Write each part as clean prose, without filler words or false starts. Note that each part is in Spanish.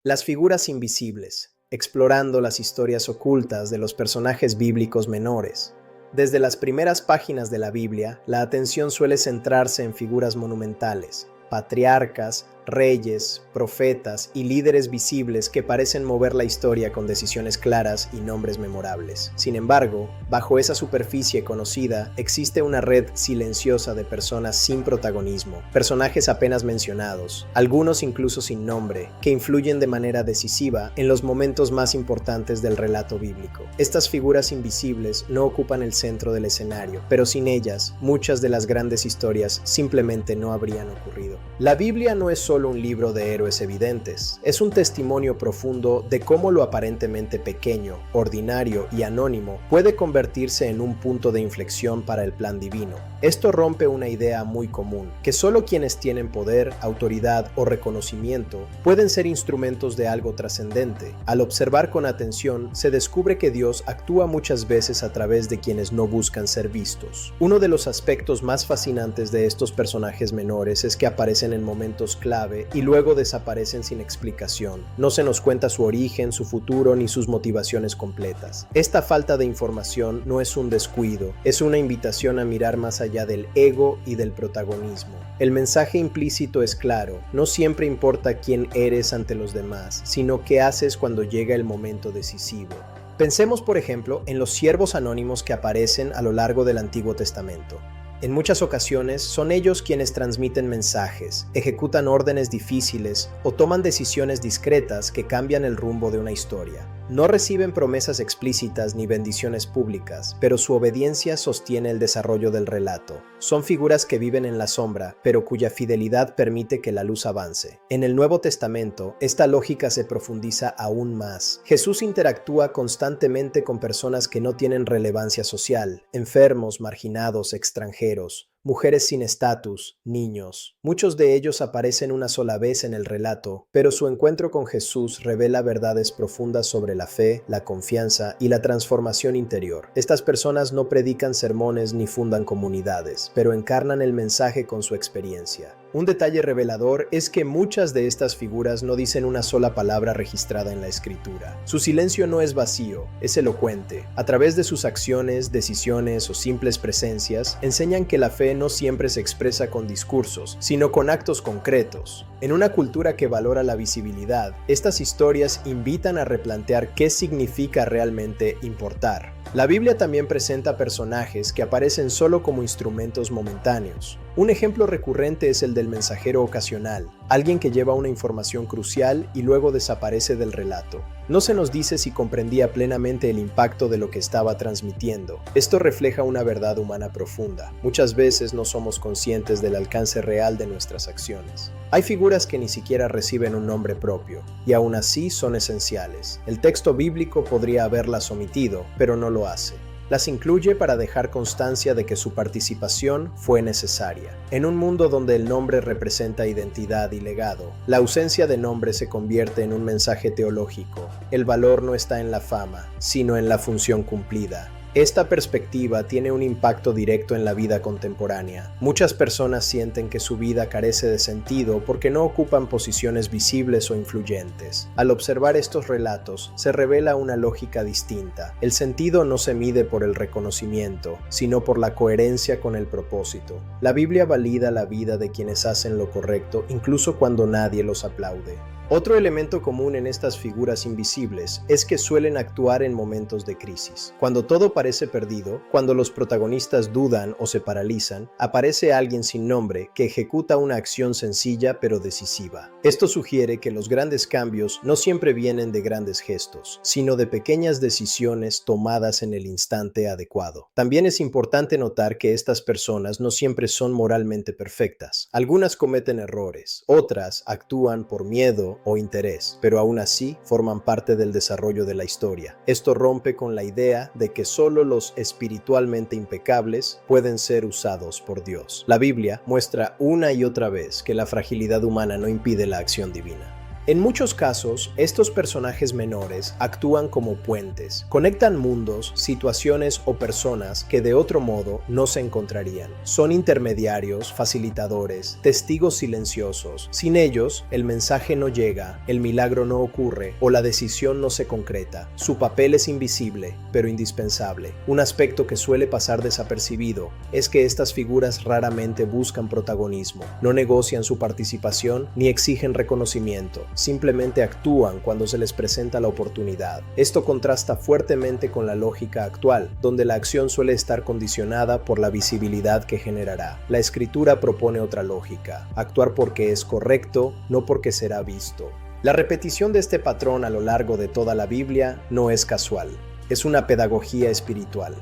Las figuras invisibles, explorando las historias ocultas de los personajes bíblicos menores. Desde las primeras páginas de la Biblia, la atención suele centrarse en figuras monumentales, patriarcas, reyes, profetas y líderes visibles que parecen mover la historia con decisiones claras y nombres memorables. Sin embargo, bajo esa superficie conocida, existe una red silenciosa de personas sin protagonismo, personajes apenas mencionados, algunos incluso sin nombre, que influyen de manera decisiva en los momentos más importantes del relato bíblico. Estas figuras invisibles no ocupan el centro del escenario, pero sin ellas, muchas de las grandes historias simplemente no habrían ocurrido. La Biblia no es solo un libro de héroes evidentes, es un testimonio profundo de cómo lo aparentemente pequeño, ordinario y anónimo puede convertirse en un punto de inflexión para el plan divino. Esto rompe una idea muy común, que solo quienes tienen poder, autoridad o reconocimiento pueden ser instrumentos de algo trascendente. Al observar con atención, se descubre que Dios actúa muchas veces a través de quienes no buscan ser vistos. Uno de los aspectos más fascinantes de estos personajes menores es que aparecen en momentos clave y luego desaparecen sin explicación. No se nos cuenta su origen, su futuro ni sus motivaciones completas. Esta falta de información no es un descuido, es una invitación a mirar más allá del ego y del protagonismo. El mensaje implícito es claro, no siempre importa quién eres ante los demás, sino qué haces cuando llega el momento decisivo. Pensemos, por ejemplo, en los siervos anónimos que aparecen a lo largo del Antiguo Testamento. En muchas ocasiones son ellos quienes transmiten mensajes, ejecutan órdenes difíciles o toman decisiones discretas que cambian el rumbo de una historia. No reciben promesas explícitas ni bendiciones públicas, pero su obediencia sostiene el desarrollo del relato. Son figuras que viven en la sombra, pero cuya fidelidad permite que la luz avance. En el Nuevo Testamento, esta lógica se profundiza aún más. Jesús interactúa constantemente con personas que no tienen relevancia social, enfermos, marginados, extranjeros, mujeres sin estatus, niños. Muchos de ellos aparecen una sola vez en el relato, pero su encuentro con Jesús revela verdades profundas sobre la fe, la confianza y la transformación interior. Estas personas no predican sermones ni fundan comunidades, pero encarnan el mensaje con su experiencia. Un detalle revelador es que muchas de estas figuras no dicen una sola palabra registrada en la Escritura. Su silencio no es vacío, es elocuente. A través de sus acciones, decisiones o simples presencias, enseñan que la fe no siempre se expresa con discursos, sino con actos concretos. En una cultura que valora la visibilidad, estas historias invitan a replantear qué significa realmente importar. La Biblia también presenta personajes que aparecen solo como instrumentos momentáneos. Un ejemplo recurrente es el del mensajero ocasional, alguien que lleva una información crucial y luego desaparece del relato. No se nos dice si comprendía plenamente el impacto de lo que estaba transmitiendo. Esto refleja una verdad humana profunda. Muchas veces no somos conscientes del alcance real de nuestras acciones. Hay figuras que ni siquiera reciben un nombre propio, y aún así son esenciales. El texto bíblico podría haberlas omitido, pero no lo hace. Las incluye para dejar constancia de que su participación fue necesaria. En un mundo donde el nombre representa identidad y legado, la ausencia de nombre se convierte en un mensaje teológico. El valor no está en la fama, sino en la función cumplida. Esta perspectiva tiene un impacto directo en la vida contemporánea. Muchas personas sienten que su vida carece de sentido porque no ocupan posiciones visibles o influyentes. Al observar estos relatos, se revela una lógica distinta. El sentido no se mide por el reconocimiento, sino por la coherencia con el propósito. La Biblia valida la vida de quienes hacen lo correcto, incluso cuando nadie los aplaude. Otro elemento común en estas figuras invisibles es que suelen actuar en momentos de crisis. Cuando todo parece perdido, cuando los protagonistas dudan o se paralizan, aparece alguien sin nombre que ejecuta una acción sencilla pero decisiva. Esto sugiere que los grandes cambios no siempre vienen de grandes gestos, sino de pequeñas decisiones tomadas en el instante adecuado. También es importante notar que estas personas no siempre son moralmente perfectas. Algunas cometen errores, otras actúan por miedo o interés, pero aún así forman parte del desarrollo de la historia. Esto rompe con la idea de que solo los espiritualmente impecables pueden ser usados por Dios. La Biblia muestra una y otra vez que la fragilidad humana no impide la acción divina. En muchos casos, estos personajes menores actúan como puentes, conectan mundos, situaciones o personas que de otro modo no se encontrarían. Son intermediarios, facilitadores, testigos silenciosos. Sin ellos, el mensaje no llega, el milagro no ocurre o la decisión no se concreta. Su papel es invisible, pero indispensable. Un aspecto que suele pasar desapercibido es que estas figuras raramente buscan protagonismo, no negocian su participación ni exigen reconocimiento. Simplemente actúan cuando se les presenta la oportunidad. Esto contrasta fuertemente con la lógica actual, donde la acción suele estar condicionada por la visibilidad que generará. La Escritura propone otra lógica: actuar porque es correcto, no porque será visto. La repetición de este patrón a lo largo de toda la Biblia no es casual, es una pedagogía espiritual.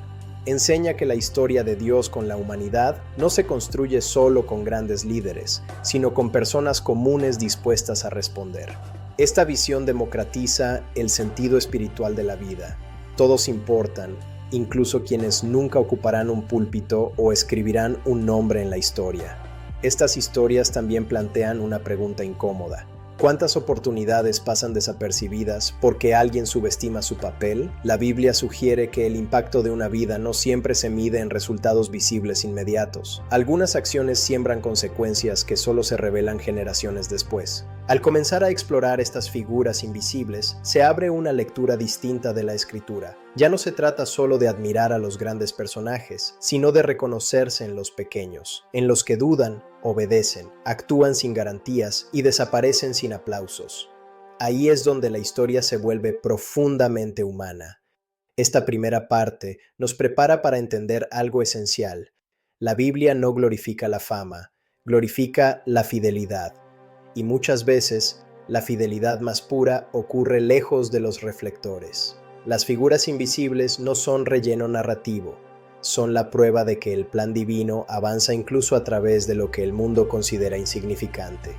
Enseña que la historia de Dios con la humanidad no se construye solo con grandes líderes, sino con personas comunes dispuestas a responder. Esta visión democratiza el sentido espiritual de la vida. Todos importan, incluso quienes nunca ocuparán un púlpito o escribirán un nombre en la historia. Estas historias también plantean una pregunta incómoda. ¿Cuántas oportunidades pasan desapercibidas porque alguien subestima su papel? La Biblia sugiere que el impacto de una vida no siempre se mide en resultados visibles inmediatos. Algunas acciones siembran consecuencias que solo se revelan generaciones después. Al comenzar a explorar estas figuras invisibles, se abre una lectura distinta de la Escritura. Ya no se trata solo de admirar a los grandes personajes, sino de reconocerse en los pequeños, en los que dudan, obedecen, actúan sin garantías y desaparecen sin aplausos. Ahí es donde la historia se vuelve profundamente humana. Esta primera parte nos prepara para entender algo esencial. La Biblia no glorifica la fama, glorifica la fidelidad. Y muchas veces, la fidelidad más pura ocurre lejos de los reflectores. Las figuras invisibles no son relleno narrativo, son la prueba de que el plan divino avanza incluso a través de lo que el mundo considera insignificante.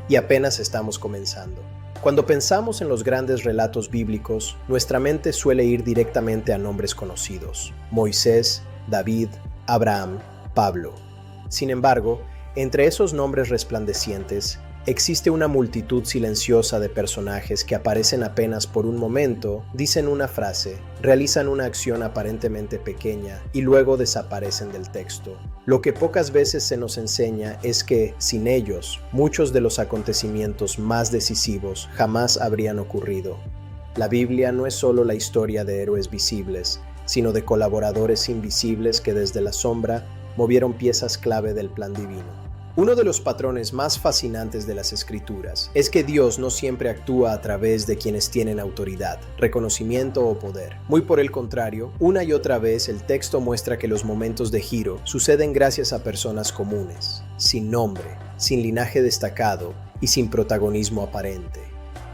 Y apenas estamos comenzando. Cuando pensamos en los grandes relatos bíblicos, nuestra mente suele ir directamente a nombres conocidos: Moisés, David, Abraham, Pablo. Sin embargo, entre esos nombres resplandecientes, existe una multitud silenciosa de personajes que aparecen apenas por un momento, dicen una frase, realizan una acción aparentemente pequeña y luego desaparecen del texto. Lo que pocas veces se nos enseña es que, sin ellos, muchos de los acontecimientos más decisivos jamás habrían ocurrido. La Biblia no es solo la historia de héroes visibles, sino de colaboradores invisibles que desde la sombra movieron piezas clave del plan divino. Uno de los patrones más fascinantes de las Escrituras es que Dios no siempre actúa a través de quienes tienen autoridad, reconocimiento o poder. Muy por el contrario, una y otra vez el texto muestra que los momentos de giro suceden gracias a personas comunes, sin nombre, sin linaje destacado y sin protagonismo aparente.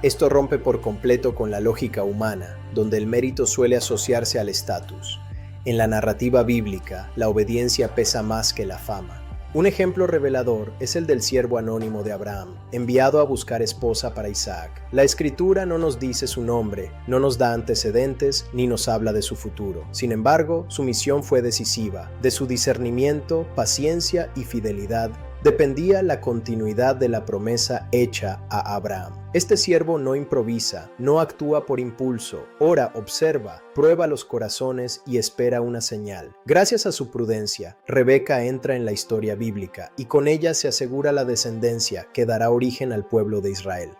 Esto rompe por completo con la lógica humana, donde el mérito suele asociarse al estatus. En la narrativa bíblica, la obediencia pesa más que la fama. Un ejemplo revelador es el del siervo anónimo de Abraham, enviado a buscar esposa para Isaac. La Escritura no nos dice su nombre, no nos da antecedentes, ni nos habla de su futuro. Sin embargo, su misión fue decisiva. De su discernimiento, paciencia y fidelidad dependía la continuidad de la promesa hecha a Abraham. Este siervo no improvisa, no actúa por impulso, ora, observa, prueba los corazones y espera una señal. Gracias a su prudencia, Rebeca entra en la historia bíblica y con ella se asegura la descendencia que dará origen al pueblo de Israel.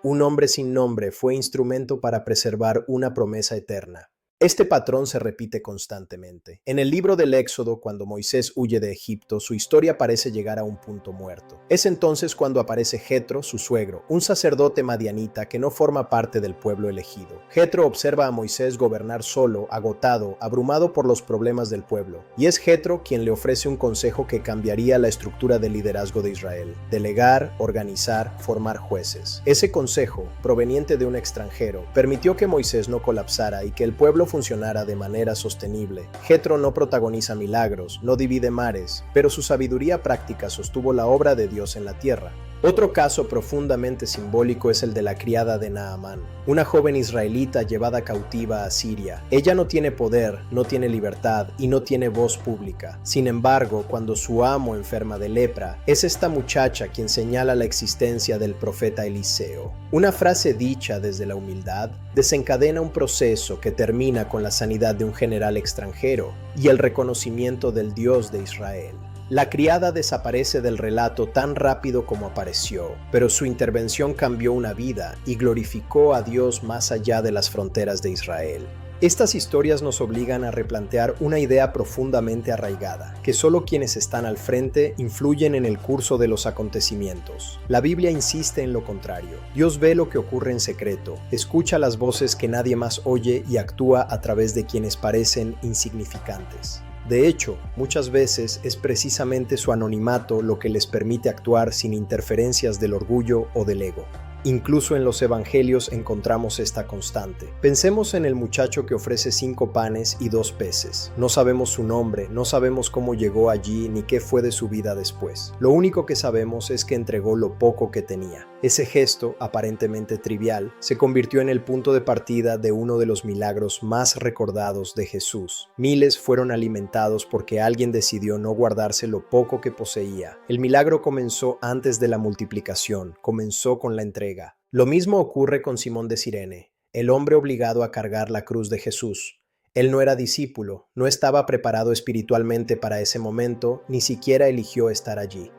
Un hombre sin nombre fue instrumento para preservar una promesa eterna. Este patrón se repite constantemente. En el libro del Éxodo, cuando Moisés huye de Egipto, su historia parece llegar a un punto muerto. Es entonces cuando aparece Jetro, su suegro, un sacerdote madianita que no forma parte del pueblo elegido. Jetro observa a Moisés gobernar solo, agotado, abrumado por los problemas del pueblo. Y es Jetro quien le ofrece un consejo que cambiaría la estructura del liderazgo de Israel: delegar, organizar, formar jueces. Ese consejo, proveniente de un extranjero, permitió que Moisés no colapsara y que el pueblo funcionara de manera sostenible. Jetro no protagoniza milagros, no divide mares, pero su sabiduría práctica sostuvo la obra de Dios en la tierra. Otro caso profundamente simbólico es el de la criada de Naamán, una joven israelita llevada cautiva a Siria. Ella no tiene poder, no tiene libertad y no tiene voz pública. Sin embargo, cuando su amo enferma de lepra, es esta muchacha quien señala la existencia del profeta Eliseo. Una frase dicha desde la humildad desencadena un proceso que termina con la sanidad de un general extranjero y el reconocimiento del Dios de Israel. La criada desaparece del relato tan rápido como apareció, pero su intervención cambió una vida y glorificó a Dios más allá de las fronteras de Israel. Estas historias nos obligan a replantear una idea profundamente arraigada, que solo quienes están al frente influyen en el curso de los acontecimientos. La Biblia insiste en lo contrario. Dios ve lo que ocurre en secreto, escucha las voces que nadie más oye y actúa a través de quienes parecen insignificantes. De hecho, muchas veces es precisamente su anonimato lo que les permite actuar sin interferencias del orgullo o del ego. Incluso en los evangelios encontramos esta constante. Pensemos en el muchacho que ofrece 5 panes y 2 peces. No sabemos su nombre, no sabemos cómo llegó allí ni qué fue de su vida después. Lo único que sabemos es que entregó lo poco que tenía. Ese gesto, aparentemente trivial, se convirtió en el punto de partida de uno de los milagros más recordados de Jesús. Miles fueron alimentados porque alguien decidió no guardarse lo poco que poseía. El milagro comenzó antes de la multiplicación, comenzó con la entrega. Lo mismo ocurre con Simón de Cirene, el hombre obligado a cargar la cruz de Jesús. Él no era discípulo, no estaba preparado espiritualmente para ese momento, ni siquiera eligió estar allí.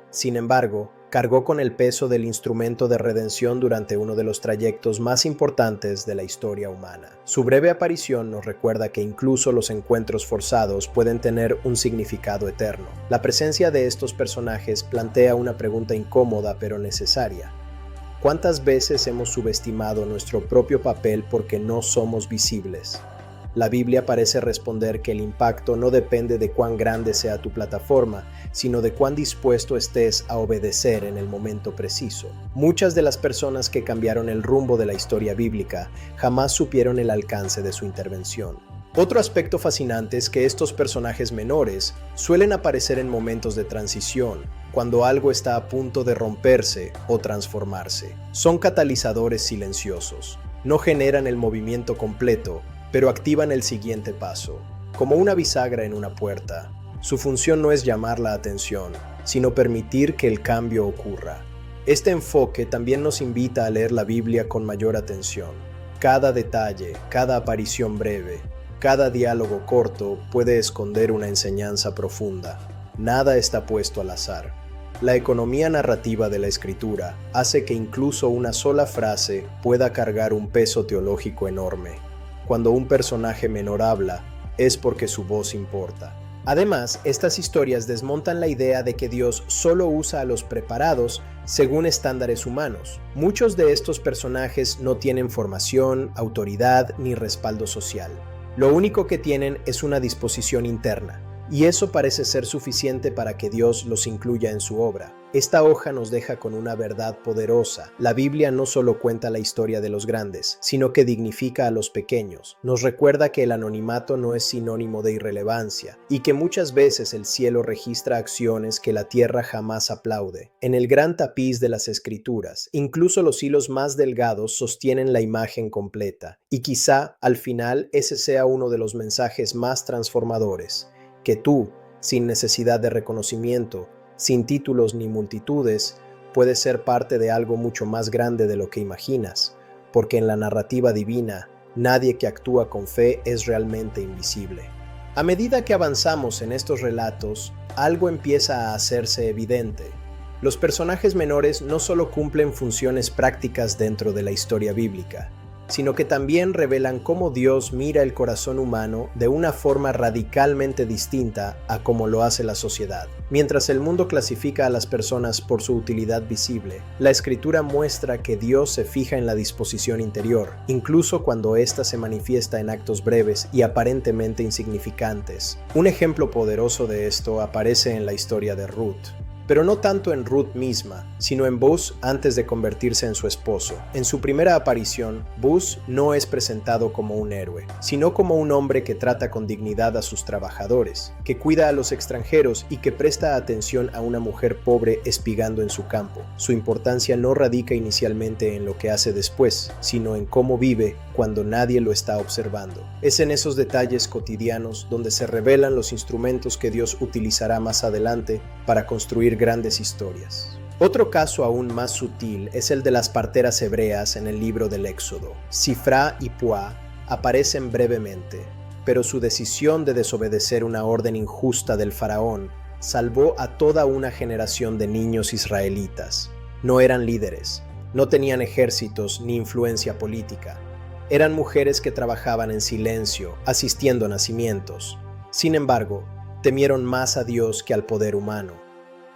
Sin embargo, cargó con el peso del instrumento de redención durante uno de los trayectos más importantes de la historia humana. Su breve aparición nos recuerda que incluso los encuentros forzados pueden tener un significado eterno. La presencia de estos personajes plantea una pregunta incómoda pero necesaria. ¿Cuántas veces hemos subestimado nuestro propio papel porque no somos visibles? La Biblia parece responder que el impacto no depende de cuán grande sea tu plataforma, sino de cuán dispuesto estés a obedecer en el momento preciso. Muchas de las personas que cambiaron el rumbo de la historia bíblica jamás supieron el alcance de su intervención. Otro aspecto fascinante es que estos personajes menores suelen aparecer en momentos de transición, cuando algo está a punto de romperse o transformarse. Son catalizadores silenciosos. No generan el movimiento completo, pero activan el siguiente paso. Como una bisagra en una puerta, su función no es llamar la atención, sino permitir que el cambio ocurra. Este enfoque también nos invita a leer la Biblia con mayor atención. Cada detalle, cada aparición breve, cada diálogo corto puede esconder una enseñanza profunda. Nada está puesto al azar. La economía narrativa de la escritura hace que incluso una sola frase pueda cargar un peso teológico enorme. Cuando un personaje menor habla, es porque su voz importa. Además, estas historias desmontan la idea de que Dios solo usa a los preparados según estándares humanos. Muchos de estos personajes no tienen formación, autoridad ni respaldo social. Lo único que tienen es una disposición interna, y eso parece ser suficiente para que Dios los incluya en su obra. Esta hoja nos deja con una verdad poderosa. La Biblia no solo cuenta la historia de los grandes, sino que dignifica a los pequeños. Nos recuerda que el anonimato no es sinónimo de irrelevancia, y que muchas veces el cielo registra acciones que la tierra jamás aplaude. En el gran tapiz de las Escrituras, incluso los hilos más delgados sostienen la imagen completa, y quizá, al final, ese sea uno de los mensajes más transformadores. Que tú, sin necesidad de reconocimiento, sin títulos ni multitudes, puedes ser parte de algo mucho más grande de lo que imaginas, porque en la narrativa divina, nadie que actúa con fe es realmente invisible. A medida que avanzamos en estos relatos, algo empieza a hacerse evidente. Los personajes menores no solo cumplen funciones prácticas dentro de la historia bíblica, sino que también revelan cómo Dios mira el corazón humano de una forma radicalmente distinta a como lo hace la sociedad. Mientras el mundo clasifica a las personas por su utilidad visible, la Escritura muestra que Dios se fija en la disposición interior, incluso cuando ésta se manifiesta en actos breves y aparentemente insignificantes. Un ejemplo poderoso de esto aparece en la historia de Ruth. pero no tanto en Ruth misma, sino en Boaz antes de convertirse en su esposo. En su primera aparición, Boaz no es presentado como un héroe, sino como un hombre que trata con dignidad a sus trabajadores, que cuida a los extranjeros y que presta atención a una mujer pobre espigando en su campo. Su importancia no radica inicialmente en lo que hace después, sino en cómo vive cuando nadie lo está observando. Es en esos detalles cotidianos donde se revelan los instrumentos que Dios utilizará más adelante para construir grandes historias. Otro caso aún más sutil es el de las parteras hebreas en el libro del Éxodo. Sifrá y Puá aparecen brevemente, pero su decisión de desobedecer una orden injusta del faraón salvó a toda una generación de niños israelitas. No eran líderes, no tenían ejércitos ni influencia política. Eran mujeres que trabajaban en silencio, asistiendo a nacimientos. Sin embargo, temieron más a Dios que al poder humano.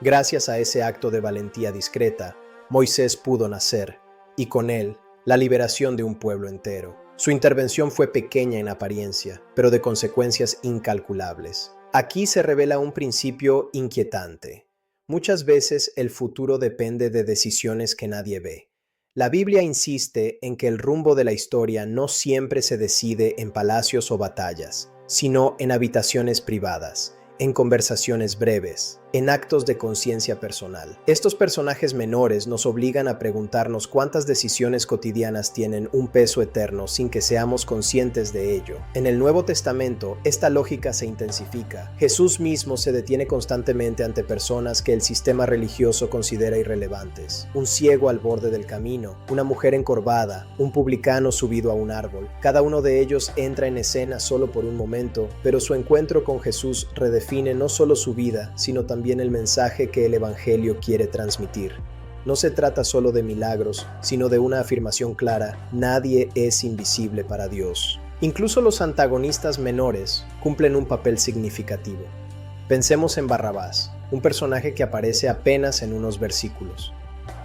Gracias a ese acto de valentía discreta, Moisés pudo nacer, y con él, la liberación de un pueblo entero. Su intervención fue pequeña en apariencia, pero de consecuencias incalculables. Aquí se revela un principio inquietante. Muchas veces el futuro depende de decisiones que nadie ve. La Biblia insiste en que el rumbo de la historia no siempre se decide en palacios o batallas, sino en habitaciones privadas, en conversaciones breves, en actos de conciencia personal. Estos personajes menores nos obligan a preguntarnos cuántas decisiones cotidianas tienen un peso eterno sin que seamos conscientes de ello. En el Nuevo Testamento, esta lógica se intensifica. Jesús mismo se detiene constantemente ante personas que el sistema religioso considera irrelevantes. Un ciego al borde del camino, una mujer encorvada, un publicano subido a un árbol. Cada uno de ellos entra en escena solo por un momento, pero su encuentro con Jesús redefine no solo su vida, sino también el mensaje que el Evangelio quiere transmitir. No se trata solo de milagros, sino de una afirmación clara: nadie es invisible para Dios. Incluso los antagonistas menores cumplen un papel significativo. Pensemos en Barrabás, un personaje que aparece apenas en unos versículos.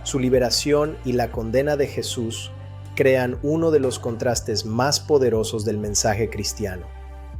Su liberación y la condena de Jesús crean uno de los contrastes más poderosos del mensaje cristiano: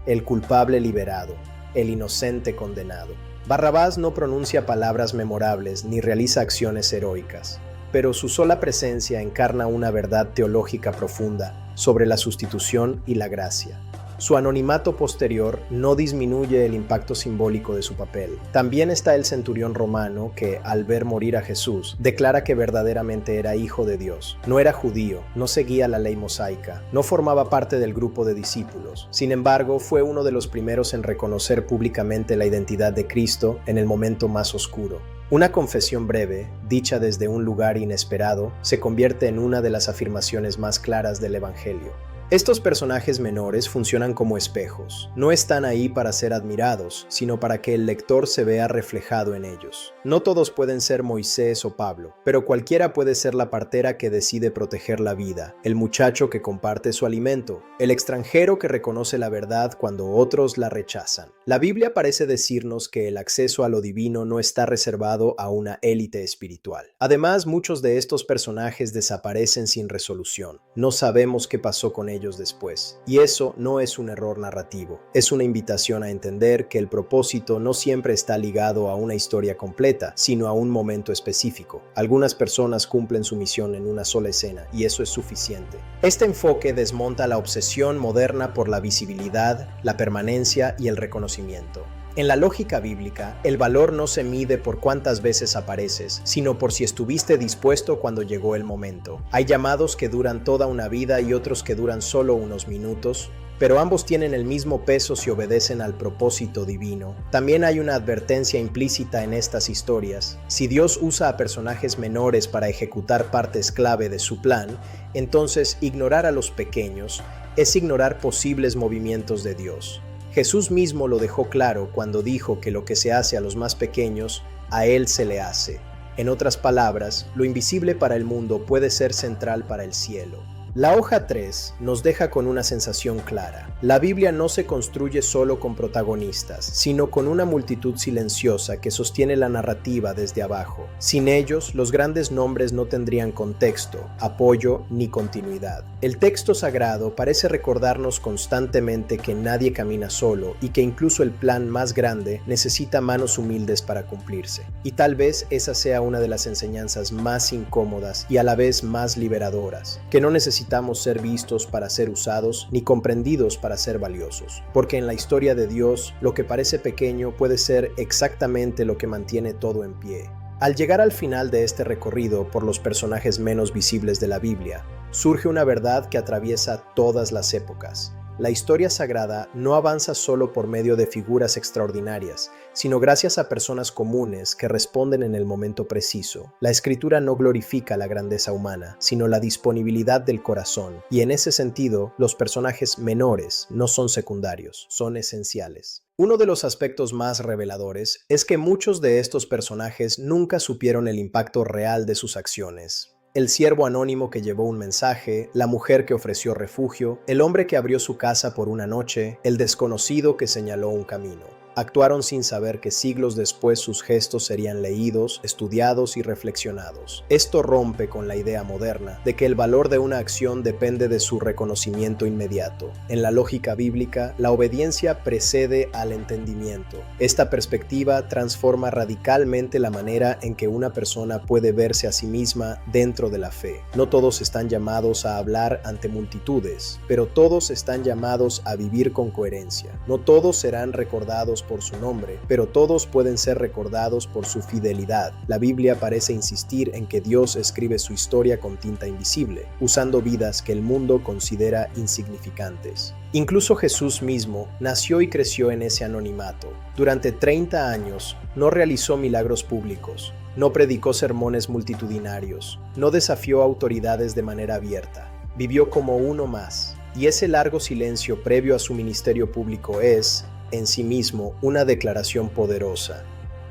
el culpable liberado, el inocente condenado. Barrabás no pronuncia palabras memorables ni realiza acciones heroicas, pero su sola presencia encarna una verdad teológica profunda sobre la sustitución y la gracia. Su anonimato posterior no disminuye el impacto simbólico de su papel. También está el centurión romano que, al ver morir a Jesús, declara que verdaderamente era hijo de Dios. No era judío, no seguía la ley mosaica, no formaba parte del grupo de discípulos. Sin embargo, fue uno de los primeros en reconocer públicamente la identidad de Cristo en el momento más oscuro. Una confesión breve, dicha desde un lugar inesperado, se convierte en una de las afirmaciones más claras del Evangelio. Estos personajes menores funcionan como espejos. No están ahí para ser admirados, sino para que el lector se vea reflejado en ellos. No todos pueden ser Moisés o Pablo, pero cualquiera puede ser la partera que decide proteger la vida, el muchacho que comparte su alimento, el extranjero que reconoce la verdad cuando otros la rechazan. La Biblia parece decirnos que el acceso a lo divino no está reservado a una élite espiritual. Además, muchos de estos personajes desaparecen sin resolución. No sabemos qué pasó con ellos después. Y eso no es un error narrativo, es una invitación a entender que el propósito no siempre está ligado a una historia completa, sino a un momento específico. Algunas personas cumplen su misión en una sola escena, y eso es suficiente. Este enfoque desmonta la obsesión moderna por la visibilidad, la permanencia y el reconocimiento. En la lógica bíblica, el valor no se mide por cuántas veces apareces, sino por si estuviste dispuesto cuando llegó el momento. Hay llamados que duran toda una vida y otros que duran solo unos minutos, pero ambos tienen el mismo peso si obedecen al propósito divino. También hay una advertencia implícita en estas historias. Si Dios usa a personajes menores para ejecutar partes clave de su plan, entonces ignorar a los pequeños es ignorar posibles movimientos de Dios. Jesús mismo lo dejó claro cuando dijo que lo que se hace a los más pequeños, a Él se le hace. En otras palabras, lo invisible para el mundo puede ser central para el cielo. La hoja 3 nos deja con una sensación clara. La Biblia no se construye solo con protagonistas, sino con una multitud silenciosa que sostiene la narrativa desde abajo. Sin ellos, los grandes nombres no tendrían contexto, apoyo ni continuidad. El texto sagrado parece recordarnos constantemente que nadie camina solo y que incluso el plan más grande necesita manos humildes para cumplirse. Y tal vez esa sea una de las enseñanzas más incómodas y a la vez más liberadoras, que no necesitamos ser vistos para ser usados ni comprendidos para ser valiosos, porque en la historia de Dios lo que parece pequeño puede ser exactamente lo que mantiene todo en pie. Al llegar al final de este recorrido por los personajes menos visibles de la Biblia, surge una verdad que atraviesa todas las épocas. La historia sagrada no avanza solo por medio de figuras extraordinarias, sino gracias a personas comunes que responden en el momento preciso. La Escritura no glorifica la grandeza humana, sino la disponibilidad del corazón, y en ese sentido, los personajes menores no son secundarios, son esenciales. Uno de los aspectos más reveladores es que muchos de estos personajes nunca supieron el impacto real de sus acciones. El siervo anónimo que llevó un mensaje, la mujer que ofreció refugio, el hombre que abrió su casa por una noche, el desconocido que señaló un camino. Actuaron sin saber que siglos después sus gestos serían leídos, estudiados y reflexionados. Esto rompe con la idea moderna de que el valor de una acción depende de su reconocimiento inmediato. En la lógica bíblica, la obediencia precede al entendimiento. Esta perspectiva transforma radicalmente la manera en que una persona puede verse a sí misma dentro de la fe. No todos están llamados a hablar ante multitudes, pero todos están llamados a vivir con coherencia. No todos serán recordados por su nombre, pero todos pueden ser recordados por su fidelidad. La Biblia parece insistir en que Dios escribe su historia con tinta invisible, usando vidas que el mundo considera insignificantes. Incluso Jesús mismo nació y creció en ese anonimato. Durante 30 años no realizó milagros públicos, no predicó sermones multitudinarios, no desafió autoridades de manera abierta. Vivió como uno más. Y ese largo silencio previo a su ministerio público es, en sí mismo, una declaración poderosa.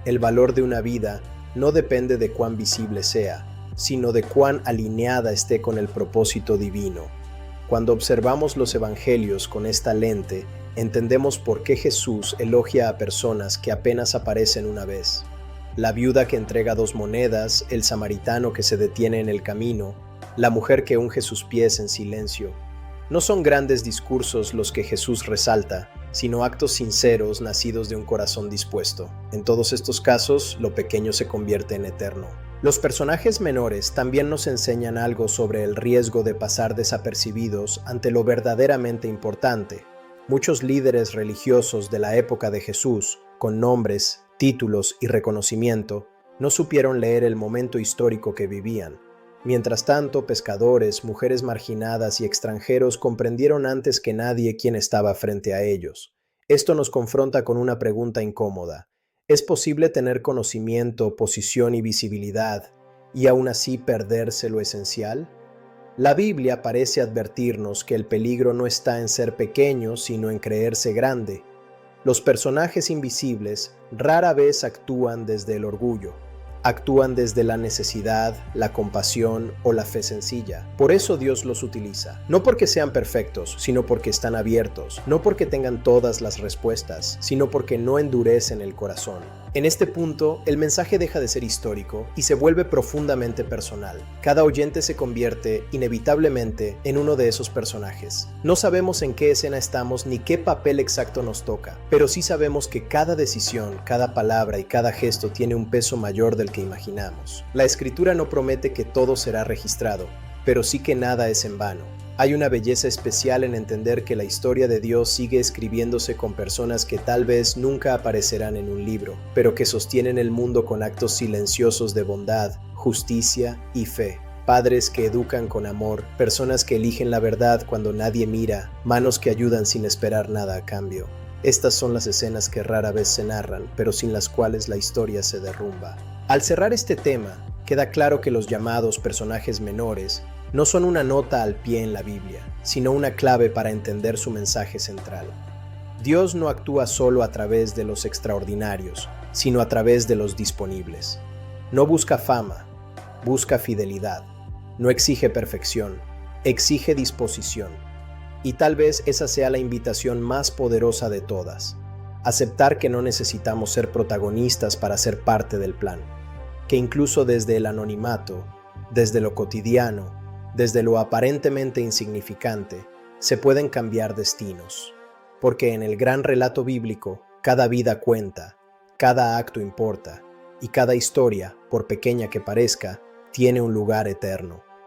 El valor de una vida no depende de cuán visible sea, sino de cuán alineada esté con el propósito divino. Cuando observamos los evangelios con esta lente, entendemos por qué Jesús elogia a personas que apenas aparecen una vez. La viuda que entrega 2 monedas, el samaritano que se detiene en el camino, la mujer que unge sus pies en silencio. No son grandes discursos los que Jesús resalta, sino actos sinceros nacidos de un corazón dispuesto. En todos estos casos, lo pequeño se convierte en eterno. Los personajes menores también nos enseñan algo sobre el riesgo de pasar desapercibidos ante lo verdaderamente importante. Muchos líderes religiosos de la época de Jesús, con nombres, títulos y reconocimiento, no supieron leer el momento histórico que vivían. Mientras tanto, pescadores, mujeres marginadas y extranjeros comprendieron antes que nadie quién estaba frente a ellos. Esto nos confronta con una pregunta incómoda. ¿Es posible tener conocimiento, posición y visibilidad, y aún así perderse lo esencial? La Biblia parece advertirnos que el peligro no está en ser pequeño, sino en creerse grande. Los personajes invisibles rara vez actúan desde el orgullo. Actúan desde la necesidad, la compasión o la fe sencilla. Por eso Dios los utiliza. No porque sean perfectos, sino porque están abiertos. No porque tengan todas las respuestas, sino porque no endurecen el corazón. En este punto, el mensaje deja de ser histórico y se vuelve profundamente personal. Cada oyente se convierte, inevitablemente, en uno de esos personajes. No sabemos en qué escena estamos ni qué papel exacto nos toca, pero sí sabemos que cada decisión, cada palabra y cada gesto tiene un peso mayor del que imaginamos. La Escritura no promete que todo será registrado, pero sí que nada es en vano. Hay una belleza especial en entender que la historia de Dios sigue escribiéndose con personas que tal vez nunca aparecerán en un libro, pero que sostienen el mundo con actos silenciosos de bondad, justicia y fe. Padres que educan con amor, personas que eligen la verdad cuando nadie mira, manos que ayudan sin esperar nada a cambio. Estas son las escenas que rara vez se narran, pero sin las cuales la historia se derrumba. Al cerrar este tema, queda claro que los llamados personajes menores no son una nota al pie en la Biblia, sino una clave para entender su mensaje central. Dios no actúa solo a través de los extraordinarios, sino a través de los disponibles. No busca fama, busca fidelidad. No exige perfección, exige disposición. Y tal vez esa sea la invitación más poderosa de todas: aceptar que no necesitamos ser protagonistas para ser parte del plan, que incluso desde el anonimato, desde lo cotidiano, desde lo aparentemente insignificante, se pueden cambiar destinos. Porque en el gran relato bíblico, cada vida cuenta, cada acto importa, y cada historia, por pequeña que parezca, tiene un lugar eterno.